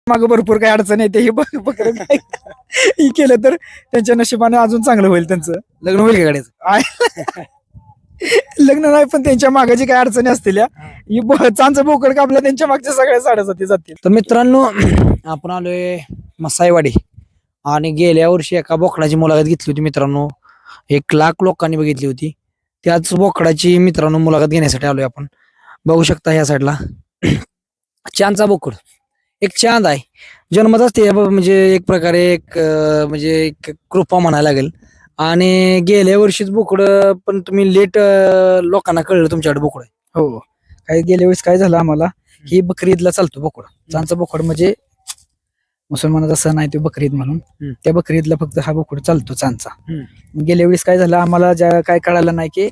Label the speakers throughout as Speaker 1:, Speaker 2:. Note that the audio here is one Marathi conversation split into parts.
Speaker 1: मागं भरपूर काही अडचण येते हे बकरं काय ही केलं तर त्यांच्या नशिबाने अजून चांगलं होईल त्यांचं.
Speaker 2: लग्न होईल का गाड्याचं?
Speaker 1: लग्न नाही पण त्यांच्या मागे जी काही अडचणी असतील चांचं बोकड कापलं त्यांच्या मागच्या सगळ्या साडेसाती जातील.
Speaker 2: तर मित्रांनो आपण आलोय मसाईवाडी आणि गेल्या वर्षी एका बोकडाची मुलाखत घेतली होती मित्रांनो. 1,00,000 लोकांनी बघितली होती. त्याच बोकडाची मित्रांनो मुलाखत घेण्यासाठी आलोय आपण. बघू शकता ह्या साईडला चांदचा बोकड एक चांद आहे. जन्मताच ते म्हणजे एक प्रकारे म्हणजे एक कृपा म्हणायला लागेल. आणि गेल्या वर्षीच बोकड पण तुम्ही लेट लोकांना कळलं तुमच्याकडे बोकड आहे.
Speaker 1: हो काही गेल्या वेळेस काय झालं आम्हाला ही बकरी ईदला चालतो बोकड. चांदचा बोकड म्हणजे मुसलमानाचा सण आहे तो बकरी ईद म्हणून. त्या बकरी ईदला फक्त हा बोकड चालतो चांदचा. गेल्या वेळेस काय झालं आम्हाला ज्या काय कळालं नाही की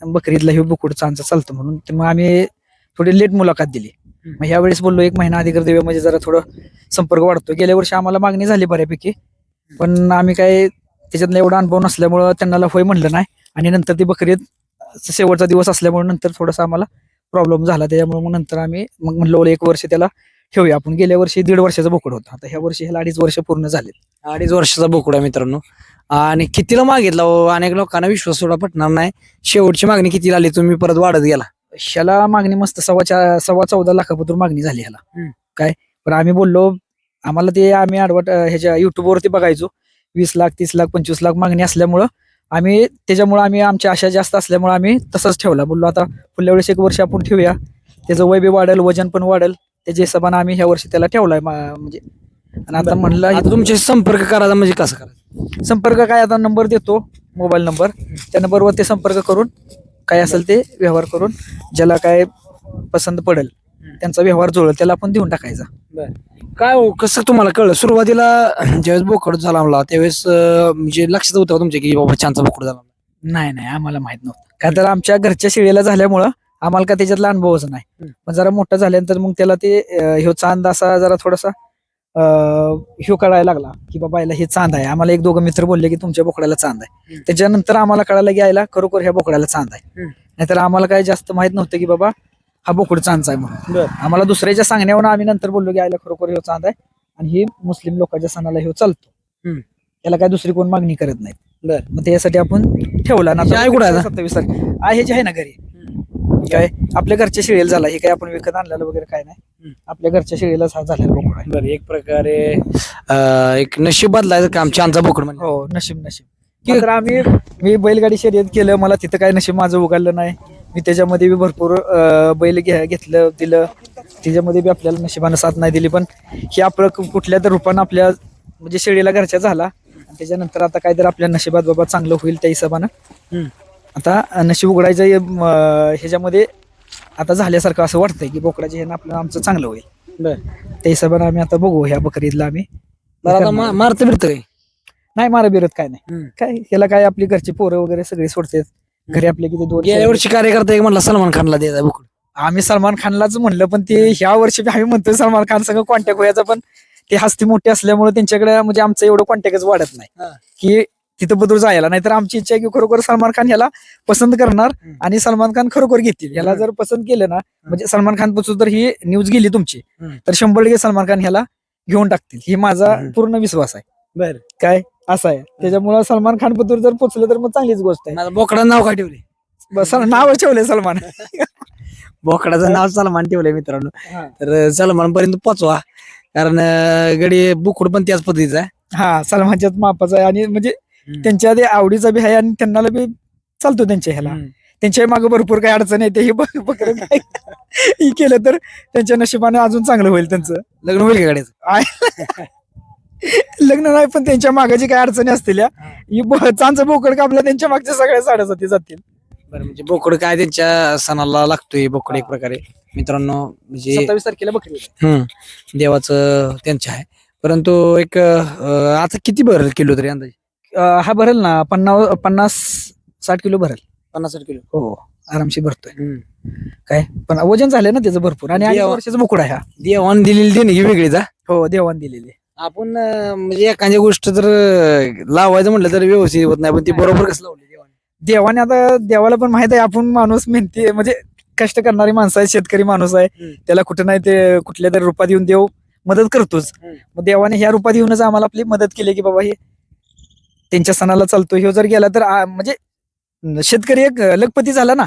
Speaker 1: बकरी ईदला हे बोकड चांदचा चालतो म्हणून. तर मग आम्ही थोडी लेट मुलाखत दिली. मग ह्या वेळेस बोललो 1 महिना अधिकार देऊया म्हणजे जरा थोडं संपर्क वाढतो. गेल्या वर्षी आम्हाला मागणी झाली बऱ्यापैकी पण आम्ही काय त्याच्यातला एवढा अनुभव नसल्यामुळं त्यांना होय म्हणलं नाही. आणि नंतर ती बकरी ईद शेवटचा दिवस असल्यामुळे नंतर थोडासा आम्हाला प्रॉब्लेम झाला. त्याच्यामुळे मग नंतर आम्ही मग म्हणलो 1 वर्ष त्याला ठेवूया आपण. गेल्या वर्षी 1.5 वर्षाचा बोकड होता. आता ह्या वर्षी ह्याला 2.5 वर्ष पूर्ण झाले.
Speaker 2: 2.5 वर्षाचा बोकड आहे मित्रांनो. आणि कितीला मागितला अनेक लोकांना विश्वास थोडा पटणार नाही. शेवटची मागणी किती झाली तुम्ही परत वाढत गेला?
Speaker 1: ह्याला मागणी मस्त 14.25 लाखापत्र मागणी झाली ह्याला. काय पण आम्ही बोललो आम्हाला ते आम्ही ह्याच्या युट्यूबवरती बघायचो 20 लाख 30 लाख 25 लाख मागणी असल्यामुळं आम्ही त्याच्यामुळे आम्ही आमच्या आशा जास्त असल्यामुळे आम्ही तसंच ठेवला. बोललो आता पुढल्या वेळेस 1 वर्ष आपण ठेवूया त्याचं वय बी वाढेल वजन पण वाढेल त्याच्या हिशोबाने आम्ही ह्या वर्षी त्याला ठेवलाय म्हणजे. आणि आता म्हणलं
Speaker 2: आता तुमचे संपर्क करायचा म्हणजे कसं करायचं?
Speaker 1: संपर्क काय आता नंबर देतो मोबाईल नंबर त्या नंबरवर ते संपर्क करून काय असेल ते व्यवहार करून ज्याला काय पसंत पडेल त्यांचा व्यवहार जुळेल त्याला आपण देऊन टाकायचा.
Speaker 2: काय हो कसं तुम्हाला कळलं सुरुवातीला ज्यावेळेस बोकड झाला मला त्यावेळेस म्हणजे लक्षात होतं का तुमच्या की बाबा छानचा बोकड झाला?
Speaker 1: नाही आम्हाला माहित नव्हतं का तर आमच्या घरच्या शेळीला झाल्यामुळं आम्हाला का त्याच्यातला अनुभवच नाही. पण जरा मोठा झाल्यानंतर मग त्याला ते ह्यो चांद असा जरा थोडासा ह्यो कळायला लागला की बाबा याला हे चांद आहे. आम्हाला 1-2 मित्र बोलले की तुमच्या बोकड्याला चांद आहे. त्याच्यानंतर आम्हाला कळायला की यायला खरोखर ह्या बोकड्याला चांद आहे. नाहीतर आम्हाला काय जास्त माहित नव्हतं की बाबा हा बोकड चांदचा आहे म्हणून. आम्हाला दुसऱ्याच्या सांगण्यावरून आम्ही नंतर बोललो की यायला खरोखर ह्यो चांद आहे आणि ही मुस्लिम लोकांच्या सणाला ह्यो चालतो. त्याला काय दुसरी कोण मागणी करत नाही. मग त्यासाठी आपण ठेवला ना. 27 तारीख ह्याची आहे ना घरी. काय आपल्या घरच्या शेळीला झाला हे काय आपण विकत आणलेलं वगैरे काय नाही. आपल्या घरच्या शेळीला झालेला बोकड आहे.
Speaker 2: बरं एक प्रकारे एक नशीब बदलायचं काम छानचा बोकड म्हणजे.
Speaker 1: हो नशीब. तर मी बैलगाडी शर्यत केलं मला तिथं काय नशीब माझं उघडलं नाही. मी त्याच्यामध्ये बी भरपूर बैल घेतलं दिलं त्याच्यामध्ये बी आपल्याला नशिबानं साथ नाही दिली. पण हे आपलं कुठल्या तर रूपानं आपल्या म्हणजे शेळीला घरच्या झाला आणि त्याच्यानंतर आता काहीतरी आपल्या नशिबात बाबा चांगलं होईल त्या हिशोबानं आता नशीब उघडायचं ह्याच्यामध्ये आता झाल्यासारखं असं वाटतंय की बोकडाचे हे आपलं आमचं चांगलं होईल. त्या हिशोबाने आम्ही आता बघू ह्या बकरी ईदला आम्ही
Speaker 2: मारत बिरत
Speaker 1: नाही मारा बिरत काय नाही. काय ह्याला काय आपली घरची पोरं वगैरे सगळे सोडतात घरी आपले किती 2
Speaker 2: गेल्या वर्षी कार्यकर्ता एक म्हणला सलमान खानला द्यायचा बोकड.
Speaker 1: आम्ही सलमान खानलाच म्हणलं पण ते ह्या वर्षी आम्ही म्हणतोय सलमान खान सगळं कॉन्टॅक्ट व्हायचा पण ते हस्ती मोठी असल्यामुळे त्यांच्याकडे म्हणजे आमचं एवढं कॉन्टॅक्टच वाढत नाही की तिथं बदल जायला. नाहीतर आमची इच्छा आहे की खरोखर सलमान खान ह्याला पसंत करणार आणि सलमान खान खरोखर घेतील. ह्याला जर पसंत केलं ना म्हणजे सलमान खान पासून जर ही न्यूज गेली तुमची तर 100% सलमान खान ह्याला घेऊन टाकतील ही माझा पूर्ण विश्वास आहे.
Speaker 2: बर
Speaker 1: काय असं आहे त्याच्यामुळे सलमान खान पतूर जर पोचलं तर मग चांगलीच गोष्ट आहे.
Speaker 2: बोकडाचं नाव काय ठेवले?
Speaker 1: नाव ठेवलंय सलमान.
Speaker 2: बोकडाचं नाव सलमान ठेवलंय मित्रांनो. तर सलमान पर्यंत पोचवा कारण गडी बोकड पण त्याच पद्धतीचा आहे.
Speaker 1: हा सलमानच्याच मापाचा आहे आणि म्हणजे त्यांच्या ते आवडीचा बी आहे आणि त्यांना बी चालतो त्यांच्या ह्याला. त्यांच्या मागे भरपूर काही अडचण येते हे बकरं काय ही केलं तर त्यांच्या नशिबाने अजून चांगलं होईल त्यांचं.
Speaker 2: लग्न होईल का गाड्याचं?
Speaker 1: लग्न नाही पण त्यांच्या मागे जी काही अडचणी असतील चांचं बोकड कापलं त्यांच्या मागच्या सगळ्या साडेसाती जातील.
Speaker 2: बरं म्हणजे बोकड काय त्यांच्या सणाला लागतोय बोकड एक प्रकारे मित्रांनो म्हणजे
Speaker 1: 27 तारखेला बकरी
Speaker 2: देवाचं त्यांच्या आहे. परंतु एक आता किती भरेल किलो तरी अंदाजे?
Speaker 1: हा भरेल ना 50-60 किलो भरेल.
Speaker 2: 50-60 किलो
Speaker 1: हो आरामशी भरतोय. काय पण वजन झालंय ना त्याचं भरपूर आणि 8 वर्षाचा बोकड आहे हा.
Speaker 2: देवान दिलेली देणगी वेगळीच.
Speaker 1: हो देवान दिलेली.
Speaker 2: आपण म्हणजे एखादी गोष्ट जर लावायचं म्हटलं तर व्यवस्थित होत नाही पण ती बरोबर कसं लावली
Speaker 1: देवाने आता देवाला पण माहित आहे आपण माणूस मेहनती म्हणजे कष्ट करणारी माणसं आहे शेतकरी माणूस आहे त्याला कुठं नाही ते कुठल्या तरी रूपात येऊन देव मदत करतोच.
Speaker 2: हम्म.
Speaker 1: मग देवाने ह्या रूपात येऊनच आम्हाला आपली मदत केली की बाबा हे त्यांच्या सणाला चालतो ह्यो जर गेला तर म्हणजे शेतकरी एक लखपती झाला ना.